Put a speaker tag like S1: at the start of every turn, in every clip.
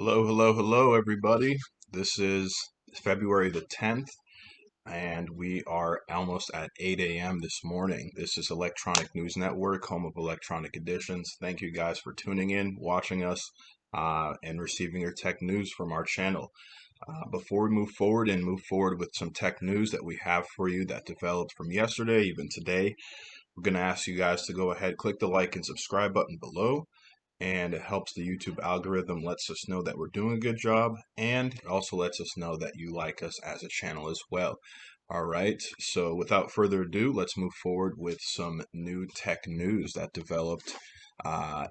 S1: Hello, hello, hello, everybody. This is February the 10th, and we are almost at 8 a.m. this morning. This is Electronic News Network, home of electronic editions. Thank you guys for tuning in, watching us, and receiving your tech news from our channel. Before we move forward with some tech news that we have for you that developed from yesterday, even today, we're going to ask you guys to go ahead, click the like and subscribe button below, and it helps the YouTube algorithm, lets us know that we're doing a good job, and it also lets us know that you like us as a channel as well. All right, so without further ado, let's move forward with some new tech news that developed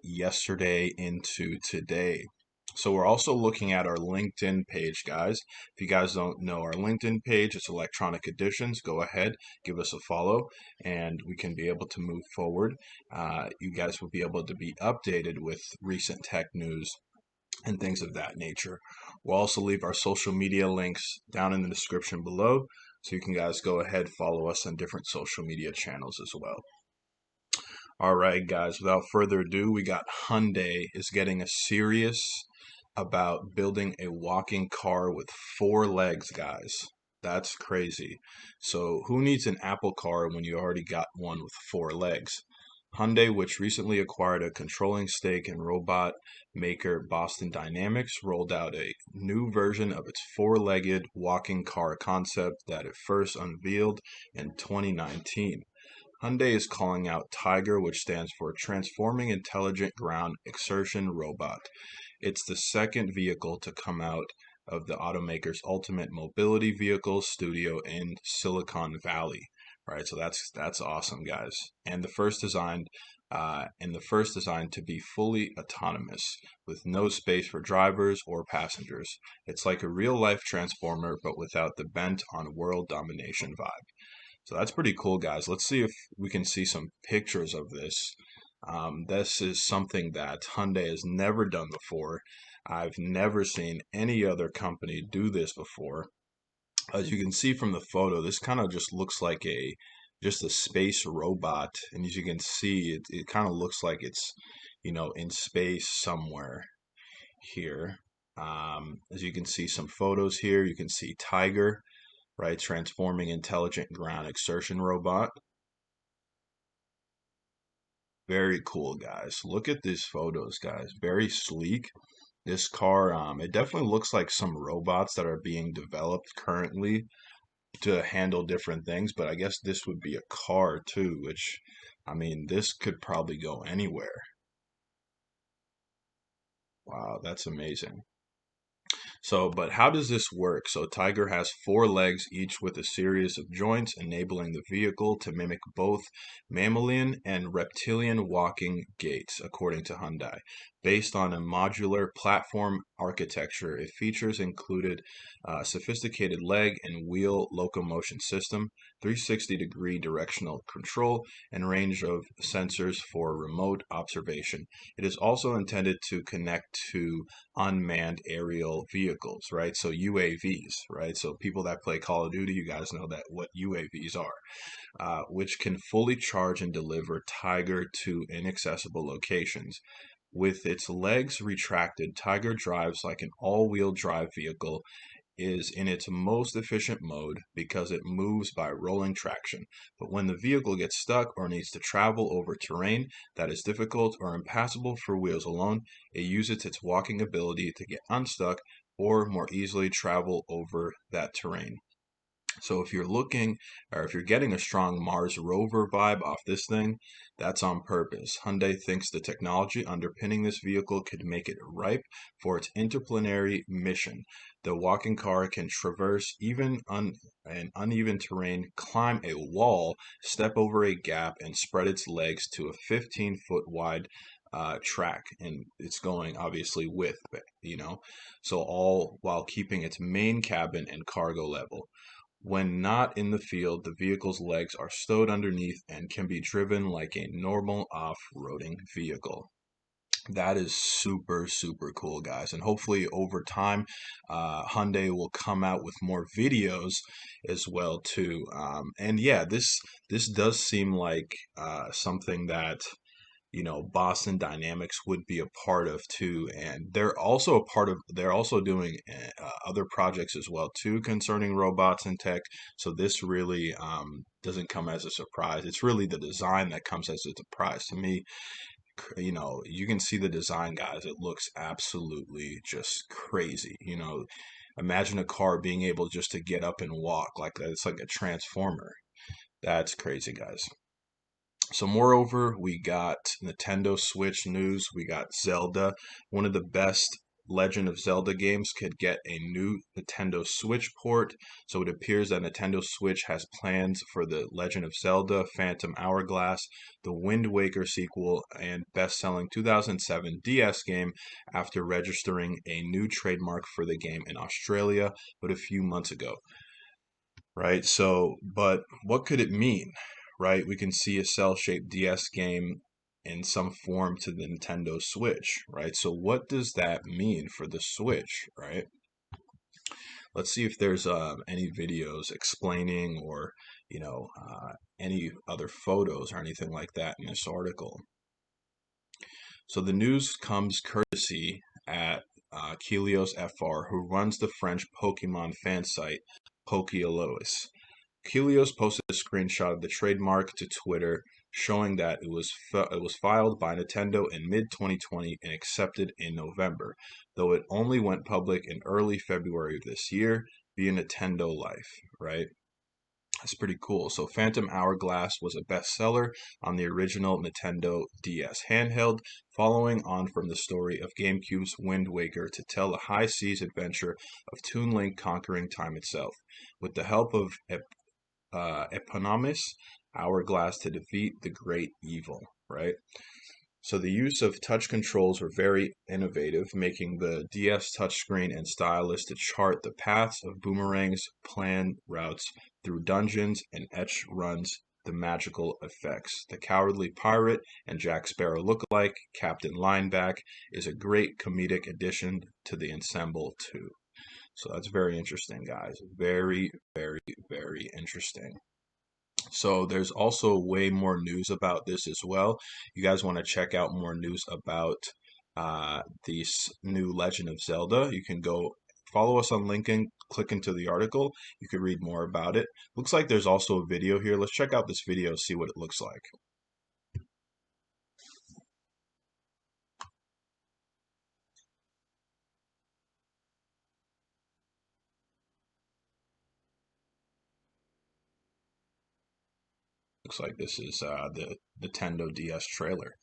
S1: yesterday into today. So we're also looking at our LinkedIn page, guys. If you guys don't know our LinkedIn page, it's Electronic Editions. Go ahead, give us a follow, and we can be able to move forward. You guys will be able to be updated with recent tech news and things of that nature. We'll also leave our social media links down in the description below, so you can guys go ahead, follow us on different social media channels as well. All right, guys, without further ado, we got Hyundai is getting serious about building a walking car with four legs, guys. That's crazy. So, who needs an Apple car when you already got one with four legs? Hyundai, which recently acquired a controlling stake in robot maker Boston Dynamics, rolled out a new version of its four-legged walking car concept that it first unveiled in 2019. Hyundai is calling out Tiger, which stands for Transforming Intelligent Ground Exertion Robot. It's the second vehicle to come out of the automaker's ultimate mobility vehicle studio in Silicon Valley. Right, so that's awesome, guys. And the first designed to be fully autonomous, with no space for drivers or passengers. It's like a real life transformer, but without the bent on world domination vibe. So that's pretty cool, guys. Let's see if we can see some pictures of this. This is something that Hyundai has never done before. I've never seen any other company do this before. As you can see from the photo, this kind of just looks like just a space robot. And as you can see, it kind of looks like it's, in space somewhere here. As you can see some photos here, you can see Tiger, right? Transforming Intelligent Ground Exertion Robot. Very cool, guys. Look at these photos, guys. Very sleek. This car, it definitely looks like some robots that are being developed currently to handle different things, but I guess this would be a car too, which, I mean, this could probably go anywhere. Wow, that's amazing. So, but how does this work? So, Tiger has four legs, each with a series of joints, enabling the vehicle to mimic both mammalian and reptilian walking gaits, according to Hyundai. Based on a modular platform architecture, it features included a sophisticated leg and wheel locomotion system, 360-degree directional control, and range of sensors for remote observation. It is also intended to connect to unmanned aerial vehicles, right? So UAVs, right? So people that play Call of Duty, you guys know that what UAVs are, which can fully charge and deliver Tiger to inaccessible locations. With its legs retracted, Tiger drives like an all-wheel drive vehicle, is in its most efficient mode because it moves by rolling traction. But when the vehicle gets stuck or needs to travel over terrain that is difficult or impassable for wheels alone, it uses its walking ability to get unstuck or more easily travel over that terrain. So if you're looking, or if you're getting a strong Mars rover vibe off this thing, that's on purpose. Hyundai thinks the technology underpinning this vehicle could make it ripe for its interplanetary mission. The walking car can traverse even an uneven terrain, climb a wall, step over a gap, and spread its legs to a 15-foot wide track. And it's going obviously with, so all while keeping its main cabin and cargo level. When not in the field, the vehicle's legs are stowed underneath and can be driven like a normal off-roading vehicle. That is super, super cool, guys. And hopefully over time, Hyundai will come out with more videos as well too. And yeah, this does seem like something that Boston Dynamics would be a part of too, and they're also doing other projects as well too concerning robots and tech. So this really doesn't come as a surprise. It's really the design that comes as a surprise to me. You can see the design, guys. It looks absolutely just crazy. Imagine a car being able just to get up and walk like that. It's like a transformer. That's crazy, guys. So moreover, we got Nintendo Switch news. We got Zelda. One of the best Legend of Zelda games could get a new Nintendo Switch port. So it appears that Nintendo Switch has plans for the Legend of Zelda, Phantom Hourglass, the Wind Waker sequel, and best-selling 2007 DS game after registering a new trademark for the game in Australia but a few months ago, right? So, but what could it mean, right? We can see a cell-shaped DS game in some form to the Nintendo Switch, right? So what does that mean for the Switch, right? Let's see if there's any videos explaining or, any other photos or anything like that in this article. So the news comes courtesy at Kelios FR, who runs the French Pokemon fan site Pokeolois. Kelios posted a screenshot of the trademark to Twitter, showing that it was filed by Nintendo in mid 2020 and accepted in November, though it only went public in early February of this year via Nintendo Life, right? That's pretty cool. So Phantom Hourglass was a bestseller on the original Nintendo DS handheld, following on from the story of GameCube's Wind Waker to tell the high seas adventure of Toon Link conquering time itself. With the help of eponymous Hourglass to defeat the great evil, right? So the use of touch controls were very innovative, making the DS touchscreen and stylus to chart the paths of boomerangs, plan routes through dungeons, and etch runs the magical effects. The Cowardly Pirate and Jack Sparrow lookalike, Captain Lineback, is a great comedic addition to the ensemble too. So that's very interesting, guys. Very, very, very interesting. So there's also way more news about this as well. You guys want to check out more news about this new Legend of Zelda, you can go follow us on LinkedIn, click into the article. You can read more about it. Looks like there's also a video here. Let's check out this video, see what it looks like. Looks like this is the Nintendo DS trailer.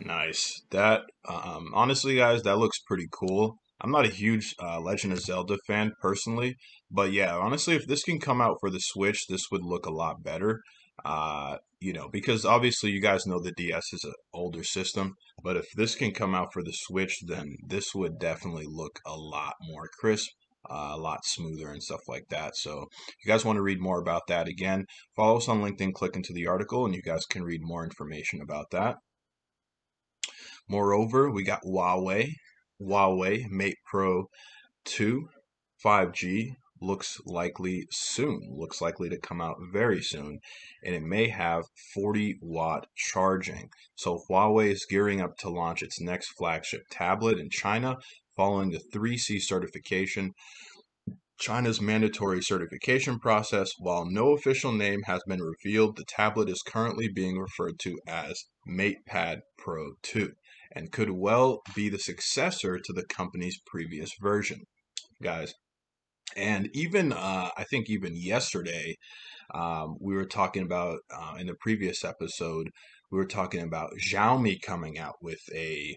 S1: Nice. That honestly, guys, that looks pretty cool. I'm not a huge Legend of Zelda fan personally, but yeah, honestly, if this can come out for the Switch, this would look a lot better. Because obviously you guys know the DS is an older system, but if this can come out for the Switch, then this would definitely look a lot more crisp, a lot smoother and stuff like that. So if you guys want to read more about that, again, follow us on LinkedIn, click into the article, and you guys can read more information about that. Moreover, we got Huawei Mate Pro 2 5G looks likely to come out very soon, and it may have 40-watt charging. So Huawei is gearing up to launch its next flagship tablet in China following the 3C certification China's mandatory certification process. While no official name has been revealed, the tablet is currently being referred to as MatePad Pro 2 and could well be the successor to the company's previous version, guys. And even, I think even yesterday, we were talking about in the previous episode, we were talking about Xiaomi coming out with a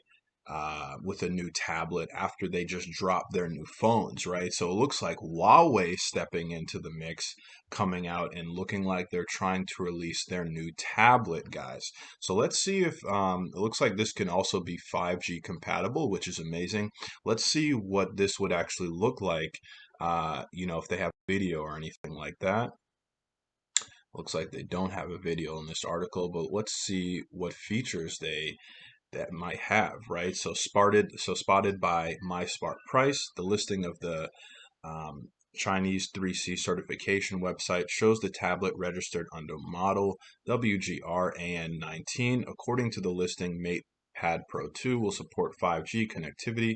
S1: new tablet after they just dropped their new phones, right? So it looks like Huawei stepping into the mix, coming out and looking like they're trying to release their new tablet, guys. So let's see if it looks like this can also be 5G compatible, which is amazing. Let's see what this would actually look like. If they have video or anything like that. Looks like they don't have a video in this article, but let's see what features they that might have, right? So spotted by My Smart Price, the listing of the Chinese 3C certification website shows the tablet registered under model WGR-AN19. According to the listing, MatePad Pro 2 will support 5G connectivity,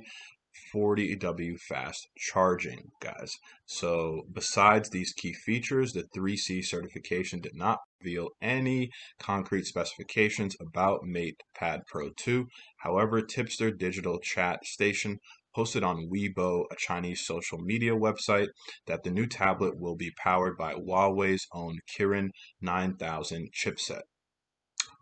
S1: 40W fast charging, guys. So besides these key features, the 3C certification did not reveal any concrete specifications about MatePad Pro 2. However, Tipster Digital Chat Station posted on Weibo, a Chinese social media website, that the new tablet will be powered by Huawei's own Kirin 9000 chipset.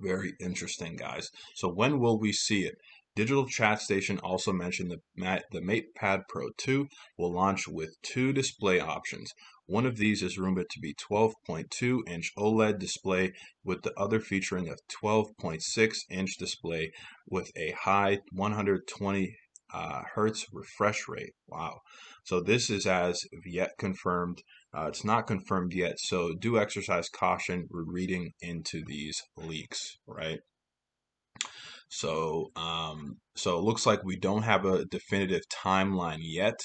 S1: Very interesting, guys. So when will we see it? Digital Chat Station also mentioned the MatePad Pro 2 will launch with two display options. One of these is rumored to be 12.2-inch OLED display, with the other featuring a 12.6-inch display with a high 120 hertz refresh rate. Wow. So this is as of yet confirmed. It's not confirmed yet, so do exercise caution reading into these leaks, right? So it looks like we don't have a definitive timeline yet.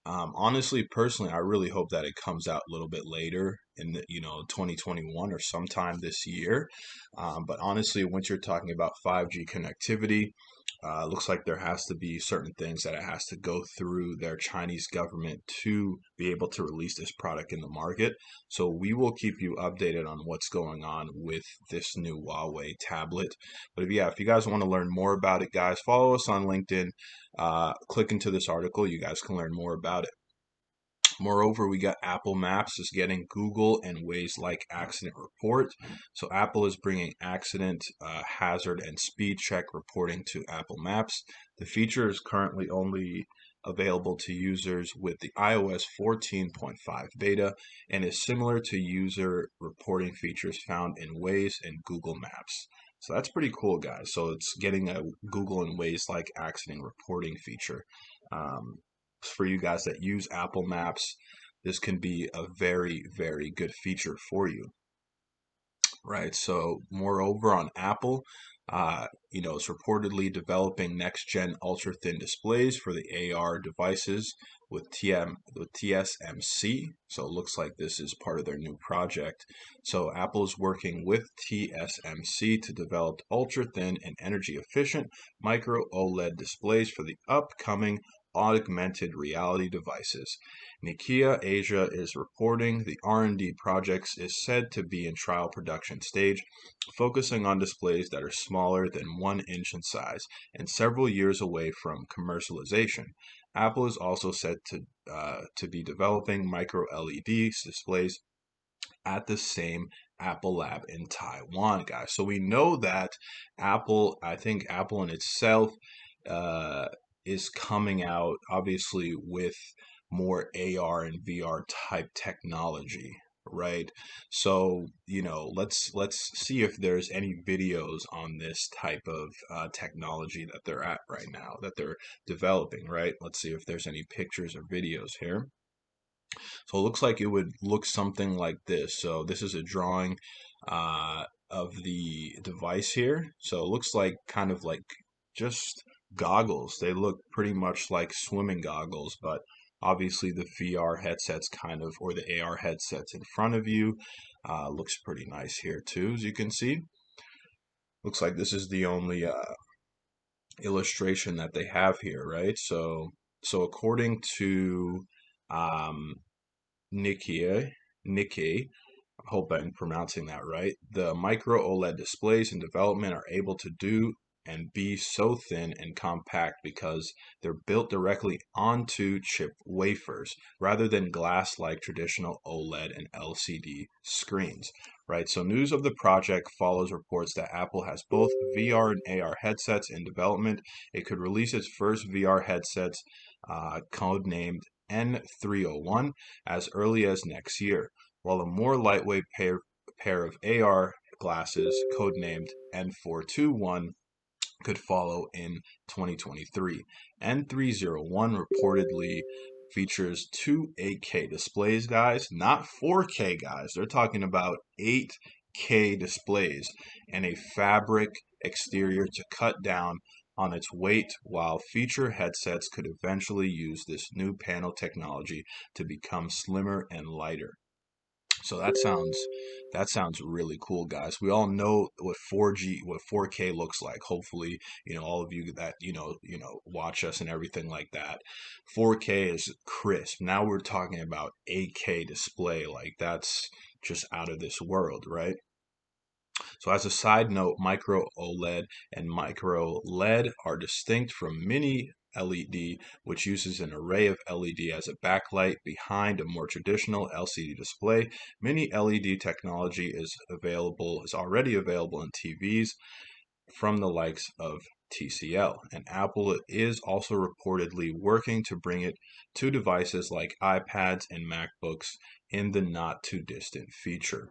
S1: Honestly, personally, I really hope that it comes out a little bit later in 2021 or sometime this year. But honestly, once you're talking about 5G connectivity, looks like there has to be certain things that it has to go through their Chinese government to be able to release this product in the market. So we will keep you updated on what's going on with this new Huawei tablet. But if you guys want to learn more about it, guys, follow us on LinkedIn. Click into this article. You guys can learn more about it. Moreover, we got Apple Maps is getting Google and Waze-like accident report. So Apple is bringing accident, hazard, and speed check reporting to Apple Maps. The feature is currently only available to users with the iOS 14.5 beta and is similar to user reporting features found in Waze and Google Maps. So that's pretty cool, guys. So it's getting a Google and Waze-like accident reporting feature. Um, for you guys that use Apple Maps, this can be a very, very good feature for you, right? So, moreover, on Apple, it's reportedly developing next-gen ultra-thin displays for the AR devices with TSMC. So it looks like this is part of their new project. So Apple is working with TSMC to develop ultra-thin and energy-efficient micro OLED displays for the upcoming augmented reality devices. Nikkei Asia is reporting the R&D projects is said to be in trial production stage, focusing on displays that are smaller than 1 inch in size and several years away from commercialization. Apple is also said to be developing micro LED displays at the same Apple lab in Taiwan, guys. So we know that I think Apple in itself uh, is coming out obviously with more AR and VR type technology, right? So, let's see if there's any videos on this type of technology that they're at right now, that they're developing, right? Let's see if there's any pictures or videos here. So it looks like it would look something like this. So this is a drawing of the device here. So it looks like kind of like just goggles. They look pretty much like swimming goggles, but obviously the VR headsets kind of, or the AR headsets in front of you. Looks pretty nice here too, as you can see. Looks like this is the only illustration that they have here, right? So according to um, Nikkei, I hope I'm pronouncing that right. The micro OLED displays in development are able to do and be so thin and compact because they're built directly onto chip wafers rather than glass like traditional OLED and LCD screens, right? So news of the project follows reports that Apple has both VR and AR headsets in development. It could release its first VR headsets, codenamed N301, as early as next year, while a more lightweight pair of AR glasses, codenamed N421, could follow in 2023. N301 reportedly features two 8K displays, guys, not 4K, guys. They're talking about 8K displays and a fabric exterior to cut down on its weight, while future headsets could eventually use this new panel technology to become slimmer and lighter. So that sounds really cool, guys. We all know what 4K looks like. Hopefully, all of you that watch us and everything like that. 4K is crisp. Now we're talking about 8K display. Like that's just out of this world, right? So as a side note, micro OLED and micro LED are distinct from mini LED, which uses an array of LED as a backlight behind a more traditional LCD display. Mini LED technology is already available in TVs from the likes of TCL, and Apple is also reportedly working to bring it to devices like iPads and MacBooks in the not too distant future.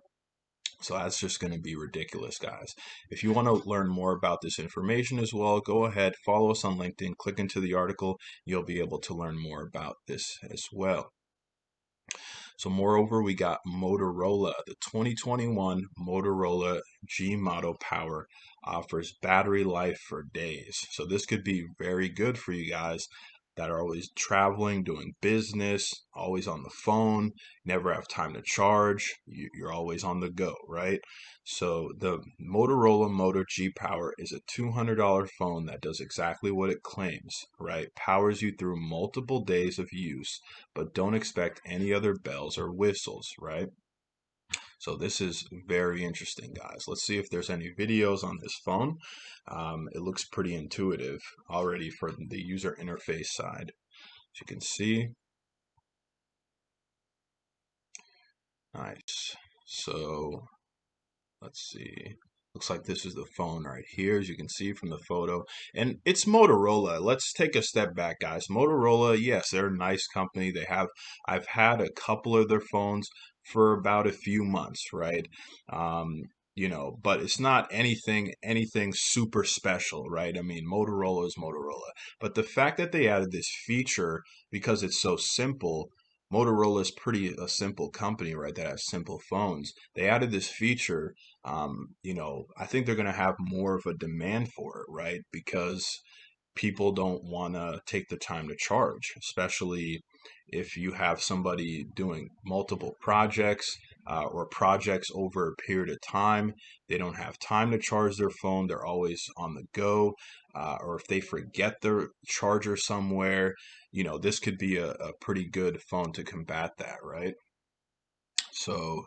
S1: So that's just going to be ridiculous, guys. If you want to learn more about this information as well, go ahead, follow us on LinkedIn, click into the article. You'll be able to learn more about this as well. So moreover, we got Motorola. The 2021 Motorola G Moto Power offers battery life for days. So this could be very good for you guys that are always traveling, doing business, always on the phone, never have time to charge. You're always on the go, right? So the Motorola Moto G Power is a $200 phone that does exactly what it claims, right? Powers you through multiple days of use, but don't expect any other bells or whistles, right? So this is very interesting, guys. Let's see if there's any videos on this phone. It looks pretty intuitive already for the user interface side. As you can see, nice. So let's see. Looks like this is the phone right here, as you can see from the photo. And it's Motorola. Let's take a step back, guys. Motorola, yes, they're a nice company. I've had a couple of their phones for about a few months, right? Um, but it's not anything super special, right? I mean, Motorola is Motorola. But the fact that they added this feature because it's so simple, Motorola is pretty a simple company, right? That has simple phones. They added this feature. I think they're going to have more of a demand for it, right? Because people don't want to take the time to charge, especially if you have somebody doing multiple projects or projects over a period of time. They don't have time to charge their phone. They're always on the go. Or if they forget their charger somewhere, this could be a pretty good phone to combat that, right? So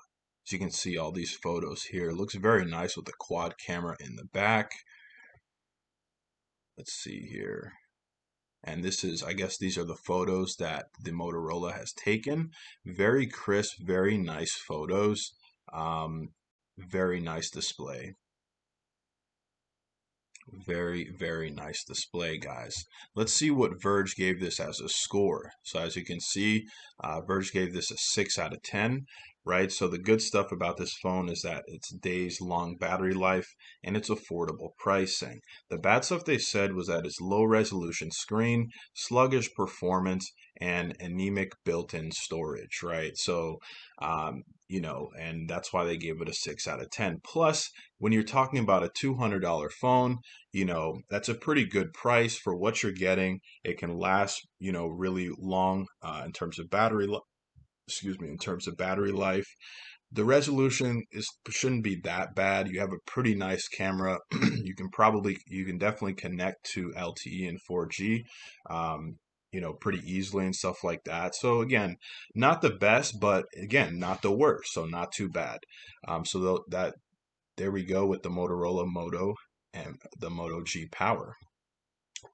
S1: as you can see all these photos here, it looks very nice with the quad camera in the back. Let's see here. And this is, I guess these are the photos that the Motorola has taken. Very crisp, very nice photos. Very nice display. Very, very nice display, guys. Let's see what Verge gave this as a score. So as you can see, Verge gave this a 6 out of 10, right? So the good stuff about this phone is that it's days long battery life and it's affordable pricing. The bad stuff they said was that it's low resolution screen, sluggish performance, and anemic built-in storage, right? So, and that's why they gave it a 6 out of 10. Plus, when you're talking about a $200 phone, that's a pretty good price for what you're getting. It can last, really long in terms of in terms of battery life. The resolution shouldn't be that bad. You have a pretty nice camera. You can definitely connect to LTE and 4G. pretty easily and stuff like that. So again, not the best, but again, not the worst. So not too bad. So that there we go with the Motorola Moto and the Moto G Power.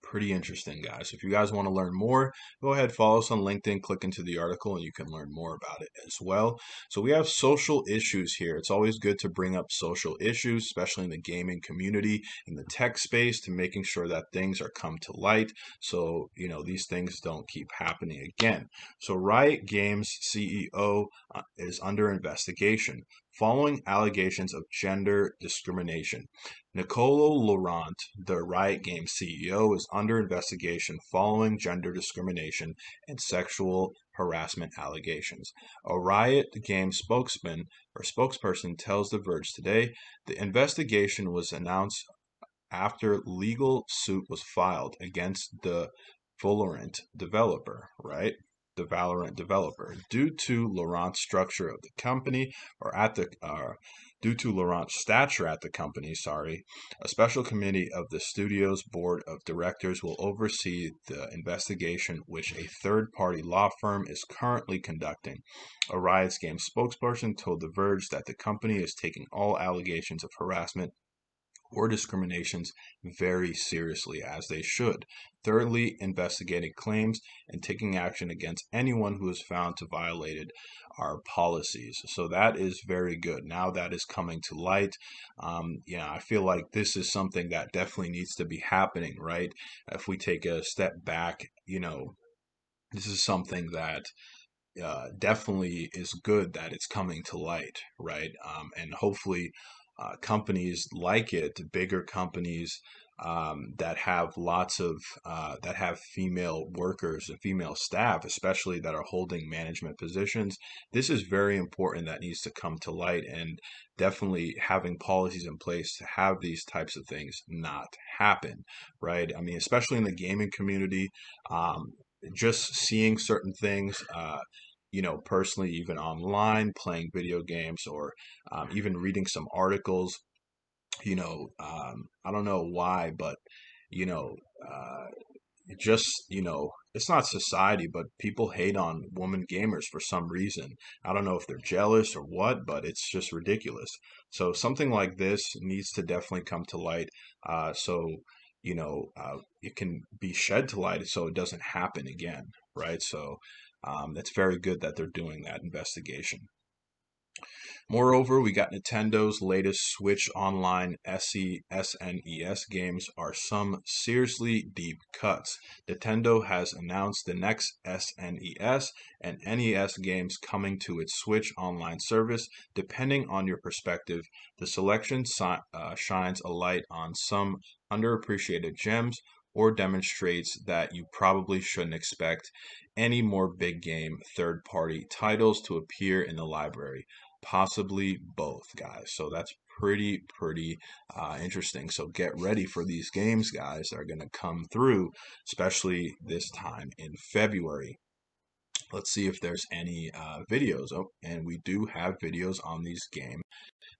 S1: Pretty interesting, guys. If you guys want to learn more, go ahead, follow us on LinkedIn, click into the article, and you can learn more about it as well. So we have social issues here. It's always good to bring up social issues, especially in the gaming community, in the tech space, to making sure that things are come to light. So, these things don't keep happening again. So Riot Games CEO is under investigation following allegations of gender discrimination. Nicolo Laurent, the Riot Games CEO, is under investigation following gender discrimination and sexual harassment allegations. A Riot Games spokesperson tells The Verge today the investigation was announced after legal suit was filed against the Valorant developer, right? The Valorant developer, due to Laurent's structure of the company, due to Laurent's stature at the company, a special committee of the studio's board of directors will oversee the investigation, which a third-party law firm is currently conducting. A Riot Games spokesperson told The Verge that the company is taking all allegations of harassment or discriminations very seriously, as they should, thoroughly investigating claims and taking action against anyone who is found to violated our policies. So that is very good. Now that is coming to light. I feel like this is something that definitely needs to be happening, right? If we take a step back, this is something that definitely is good that it's coming to light, right? And hopefully, companies like it, bigger companies that have that have female workers and female staff, especially that are holding management positions. This is very important. That needs to come to light, and definitely having policies in place to have these types of things not happen, right? I mean, especially in the gaming community, just seeing certain things. Personally, even online, playing video games, or even reading some articles, I don't know why, but, you know, uh, it's not society, but people hate on women gamers for some reason. I don't know if they're jealous or what, but it's just ridiculous. So something like this needs to definitely come to light. So, it can be shed to light so it doesn't happen again, right? So, it's very good that they're doing that investigation. Moreover, we got Nintendo's latest Switch Online SNES games are some seriously deep cuts. Nintendo has announced the next SNES and NES games coming to its Switch Online service. Depending on your perspective, the selection shines a light on some underappreciated gems or demonstrates that you probably shouldn't expect any more big game third party titles to appear in the library. Possibly both, guys. So that's pretty interesting. So get ready for these games, guys, that are going to come through, especially this time in February. Let's see if there's any videos. Oh, and we do have videos on these game.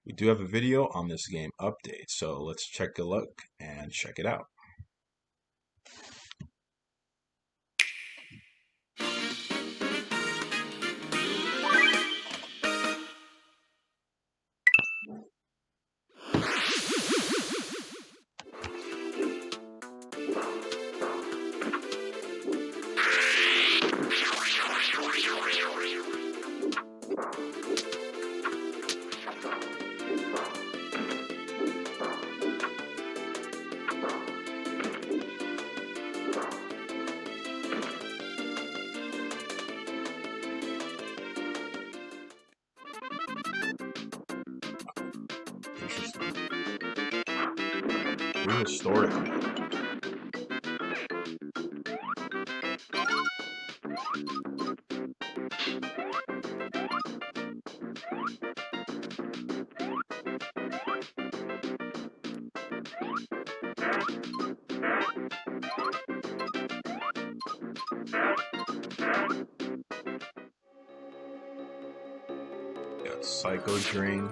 S1: We do have a video on this game update. So let's check a look and check it out. Interesting. Prehistoric. Got Psycho Dream.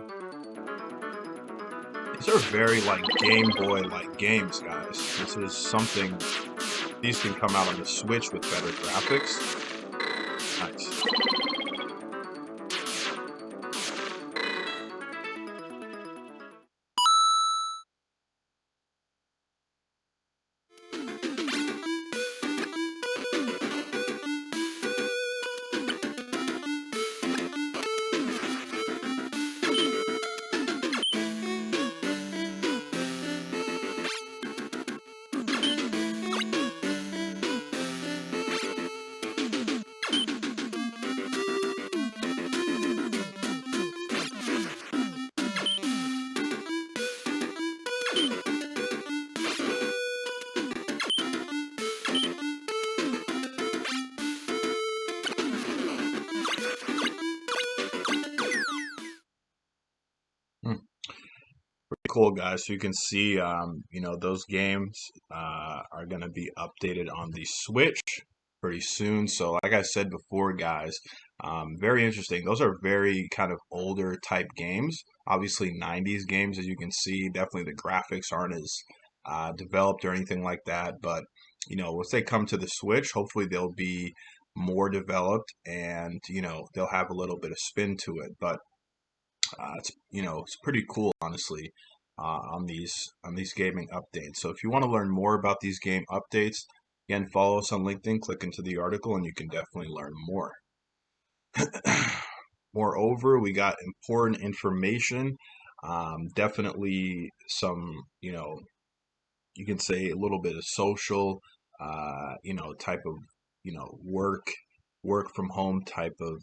S1: These are very like Game Boy like games, guys. This is something, these can come out on the Switch with better graphics. Nice. Hmm. Pretty cool, guys. So you can see, those games are going to be updated on the Switch pretty soon. So, like I said before, guys, very interesting. Those are very kind of older type games. Obviously, 90s games, as you can see. Definitely the graphics aren't as developed or anything like that. But, once they come to the Switch, hopefully they'll be more developed and, they'll have a little bit of spin to it. But it's pretty cool, honestly, on these gaming updates. So if you want to learn more about these game updates, again, follow us on LinkedIn, click into the article, and you can definitely learn more. Moreover, we got important information. Definitely some, you can say a little bit of social, type of, work from home type of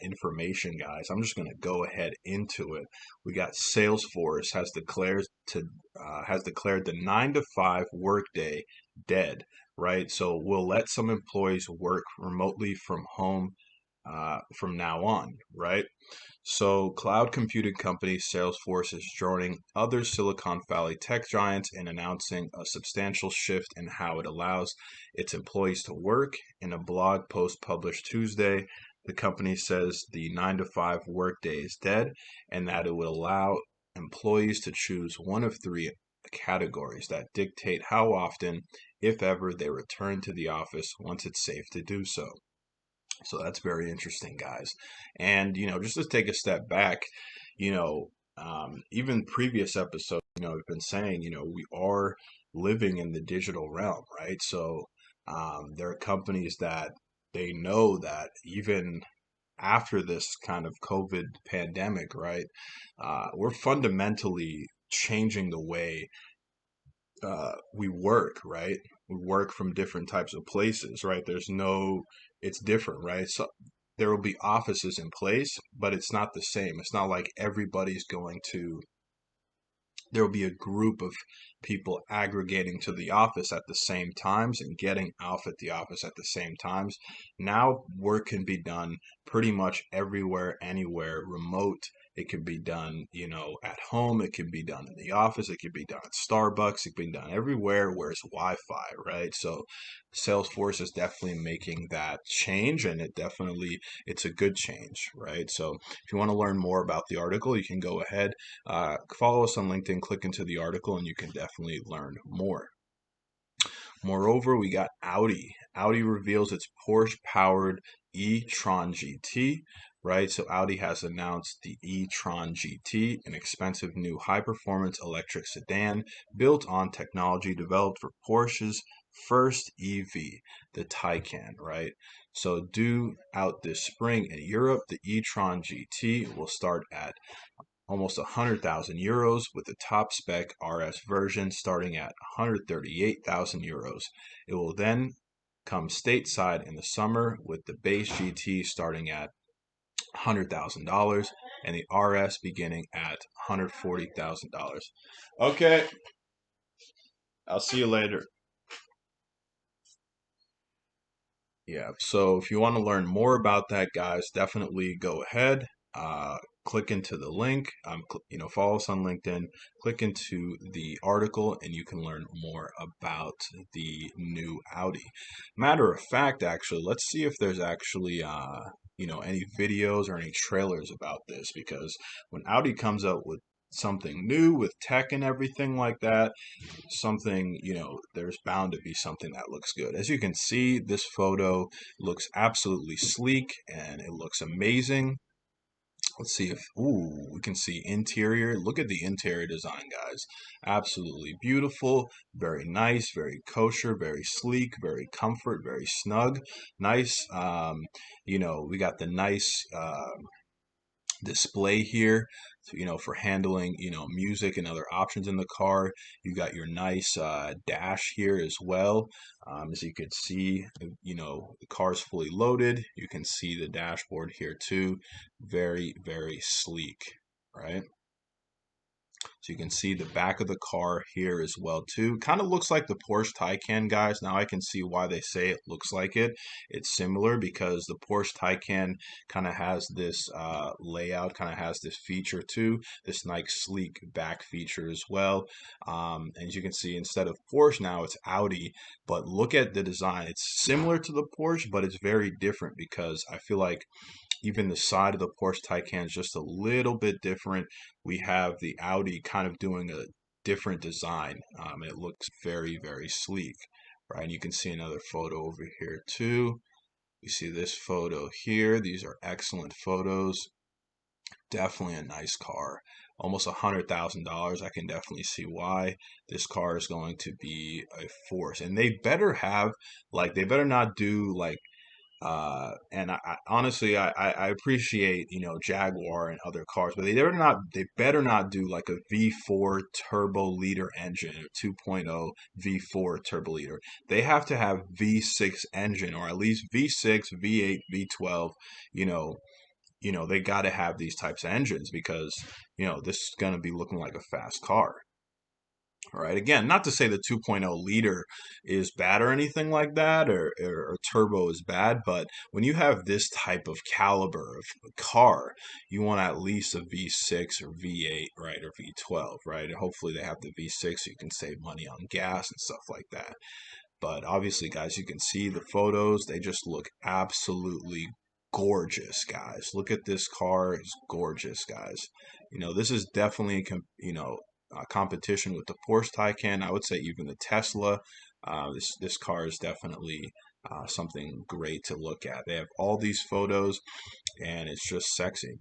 S1: information, guys. I'm just going to go ahead into it. We got Salesforce has declared the 9 to 5 workday dead, right? So we'll let some employees work remotely from home from now on, right? So, cloud computing company Salesforce is joining other Silicon Valley tech giants in announcing a substantial shift in how it allows its employees to work. In a blog post published Tuesday, the company says the 9 to 5 workday is dead and that it will allow employees to choose one of three categories that dictate how often, if ever, they return to the office once it's safe to do so. So that's very interesting, guys. And, just to take a step back, even previous episodes, we've been saying, we are living in the digital realm, right? So there are companies that they know that even after this kind of COVID pandemic, right, we're fundamentally changing the way we work, right? We work from different types of places, right? It's different, right? So there will be offices in place, but it's not the same. It's not like everybody's going to there will be a group of people aggregating to the office at the same times and getting off at the office at the same times. Now work can be done pretty much everywhere, anywhere, remote. It can be done, at home. It can be done in the office. It can be done at Starbucks. It can be done everywhere where it's Wi-Fi, right? So Salesforce is definitely making that change, and it's a good change, right? So if you want to learn more about the article, you can go ahead, follow us on LinkedIn, click into the article, and you can definitely learn more. Moreover, we got Audi. Audi reveals its Porsche-powered e-tron GT, right? So Audi has announced the e-tron GT, an expensive new high-performance electric sedan built on technology developed for Porsche's first EV, the Taycan, right? So due out this spring in Europe, the e-tron GT will start at almost 100,000 euros, with the top spec RS version starting at 138,000 euros. It will then come stateside in the summer with the base GT starting at $100,000 and the RS beginning at $140,000. Okay, I'll see you later. Yeah, so if you want to learn more about that, guys, definitely go ahead. Click into the link. Follow us on LinkedIn. Click into the article, and you can learn more about the new Audi. Matter of fact, actually, let's see if there's actually any videos or any trailers about this, because when Audi comes out with something new with tech and everything like that, something, there's bound to be something that looks good. As you can see, this photo looks absolutely sleek and it looks amazing. Let's see if, ooh, we can see interior. Look at the interior design, guys. Absolutely beautiful, very nice, very kosher, very sleek, very comfort, very snug. Nice, we got the nice display here, for handling, music and other options in the car. You got your nice dash here as well. As you can see, the car's fully loaded. You can see the dashboard here too. Very, very sleek, right? So you can see the back of the car here as well too. Kind of looks like the Porsche Taycan, guys. Now I can see why they say it looks like it. It's similar because the Porsche Taycan kind of has this layout, kind of has this feature too. This nice sleek back feature as well. And as you can see, instead of Porsche now it's Audi. But look at the design. It's similar to the Porsche, but it's very different because I feel like even the side of the Porsche Taycan is just a little bit different. We have the Audi kind of doing a different design. It looks very, very sleek, right? And you can see another photo over here too. You see this photo here. These are excellent photos. Definitely a nice car. Almost $100,000. I can definitely see why this car is going to be a force. And they better have, they better not do and I honestly I appreciate Jaguar and other cars, but they better not do like a V4 turbo liter engine, a 2.0 V4 turbo liter. They have to have V6 engine or at least V6, V8, V12. You know, they got to have these types of engines because this is going to be looking like a fast car. All right. Again, not to say the 2.0 liter is bad or anything like that, or turbo is bad, but when you have this type of caliber of car, you want at least a V6 or V8, right, or V12, right? And hopefully they have the V6 so you can save money on gas and stuff like that. But obviously, guys, you can see the photos. They just look absolutely gorgeous, guys. Look at this car. It's gorgeous, guys. This is definitely, competition with the Porsche Taycan. I would say even the Tesla. This car is definitely something great to look at. They have all these photos, and it's just sexy.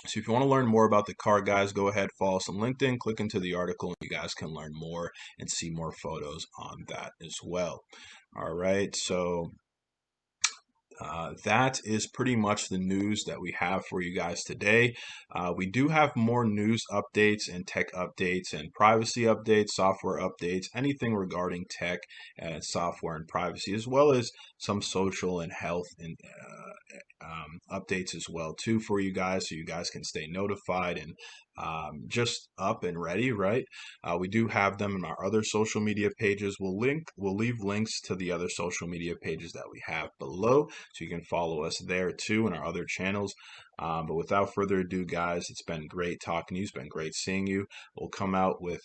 S1: So if you want to learn more about the car, guys, go ahead, follow us on LinkedIn, click into the article, and you guys can learn more and see more photos on that as well. All right, so that is pretty much the news that we have for you guys today. We do have more news updates and tech updates and privacy updates, software updates, anything regarding tech and software and privacy, as well as some social and health and updates as well too for you guys, so you guys can stay notified and just up and ready, right? We do have them in our other social media pages. We'll leave links to the other social media pages that we have below, so you can follow us there too in our other channels. But without further ado, guys, it's been great talking to you. It's been great seeing you. We'll come out with